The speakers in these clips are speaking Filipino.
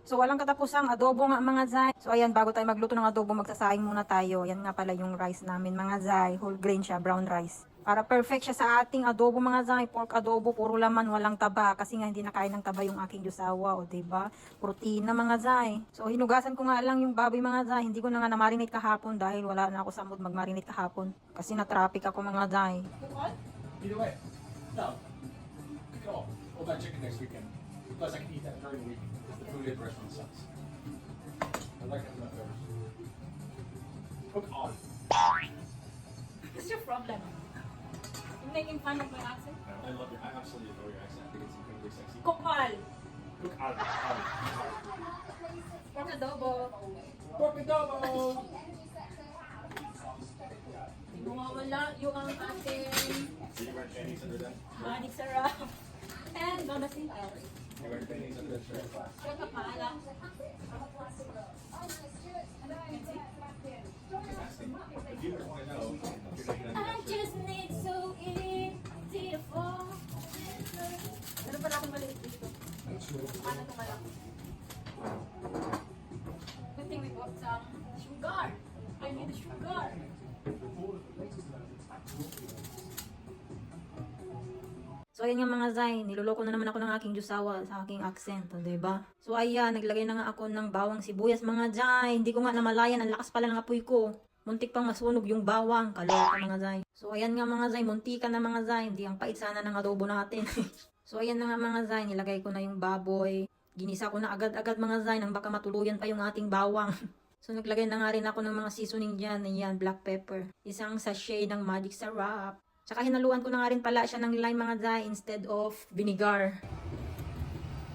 So walang katapusang adobo nga mga zay. So ayan, bago tayo magluto ng adobo, magsasaing muna tayo. Yan nga pala yung rice namin mga zay. Whole grain siya, brown rice. Para perfect siya sa ating adobo mga zay. Pork adobo, puro laman, walang taba. Kasi nga hindi nakain ng taba yung aking jusawa, o diba? Protein na mga zay. So hinugasan ko nga lang yung baboy mga zay. Hindi ko na nga na-marinate kahapon dahil wala na ako sa mood mag-marinate kahapon. Kasi na-traffic ako mga zay. Either way. No. Pick it all. We'll buy chicken next weekend. Plus I can eat that during the week. The food at the restaurant sucks. I like having leftovers. Cook on. What's your problem? You're making fun of my accent? I absolutely adore your accent. I think it's incredibly sexy. Cook all. Cook on. Pork adobo. Pork adobo! Mawawala yung ang ating Did you wear panties under that? manik sarap. And Mama Sinta. You wear panties under that shirt? Shut up, maala. If you want to know, you're not gonna I just need so easy to fall. Ano pala akong maliit dito? Ano ito malaki? Good thing we bought some sugar. I need sugar. So ayan nga mga zay, niloloko na naman ako ng aking jusawa sa aking accent, o diba? So ayan, naglagay na nga ako ng bawang sibuyas mga zay. Hindi ko nga namalayan, ang lakas pala ng apoy ko. Muntik pang masunog yung bawang, kaloka mga zay. So ayan nga mga zay, muntika na mga zay, hindi ang pait sana ng adobo natin. So ayan na nga mga zay, nilagay ko na yung baboy. Ginisa ko na agad-agad mga zay, nang baka matuluyan pa yung ating bawang. So naglagay na nga rin ako ng mga seasoning dyan, ayan, black pepper. Isang sachet ng magic sarap. Tsaka hinaluan ko na nga rin pala siya ng lime mga zay instead of vinegar.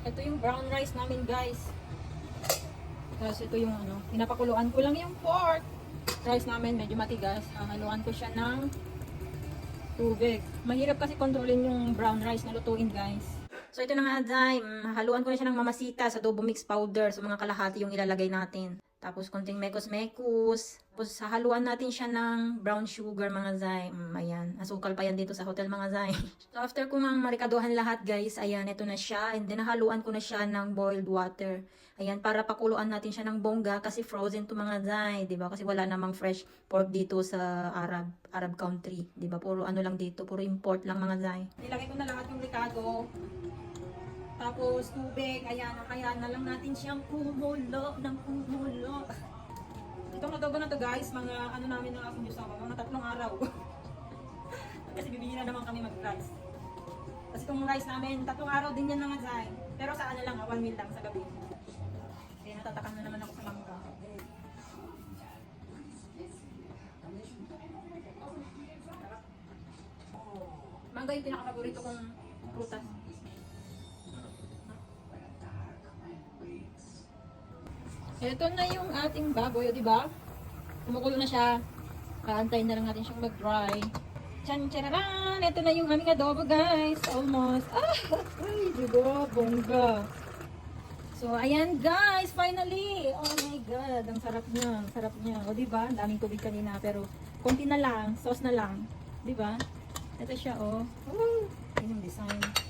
Ito yung brown rice namin guys. Tapos ito yung pinapakuluan ko lang yung pork. Rice namin medyo matigas. Haluan ko siya ng tubig. Mahirap kasi kontrolin yung brown rice na lutuin guys. So ito na nga zay, haluan ko na siya ng mamasita sa adobo mix powder. So mga kalahati yung ilalagay natin. Tapos konting mekos-mekos. Tapos haluan natin siya ng brown sugar mga zay. Ayan, asukal pa yan dito sa hotel mga zay. So after ko nga marikaduhan lahat guys, ayan, ito na siya. And then haluan ko na siya ng boiled water. Ayan, para pakuluan natin siya ng bongga kasi frozen to mga zay. Diba? Kasi wala namang fresh pork dito sa Arab country. Diba? Puro ano lang dito, puro import lang mga zay. Nilagay ko na lahat yung ricado. Tapos tubig, ayan, kaya na lang natin siyang kumulo ng kumulo. Itong adobo na to guys, mga ano namin ng aking Diyos mga 3 araw. Kasi bibili na naman kami mag-rice. Kasi itong rice namin, 3 araw din yan mga zay. Pero sa ano lang, 1 meal lang sa gabi. Kaya natatakan na naman ako sa mangga. Mangga yung pinaka-paborito kong prutas. Ito na yung ating baboy, di ba? Kumukulo na siya. Kaantayin na lang natin siyang mag-dry. Chan-chararan! Ito na yung aming adobo, guys. Almost. Ay, diba? Bongga. So, ayan, guys. Finally! Oh my God. Ang sarap niya. Ang sarap niya. O, diba? Ang daming tubig kanina. Pero, konti na lang. Sauce na lang. Diba? Ito siya, oh. Yun yung design.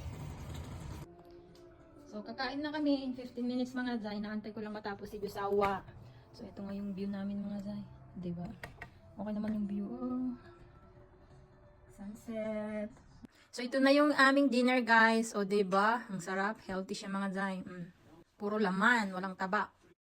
So, kakain na kami in 15 minutes mga zay. Naantay ko lang matapos si Jusawa. So, ito nga yung view namin mga zay. Diba? Okay naman yung view. Oh. Sunset. So, ito na yung aming dinner guys. O, diba? Ang sarap. Healthy siya mga zay. Puro laman. Walang taba.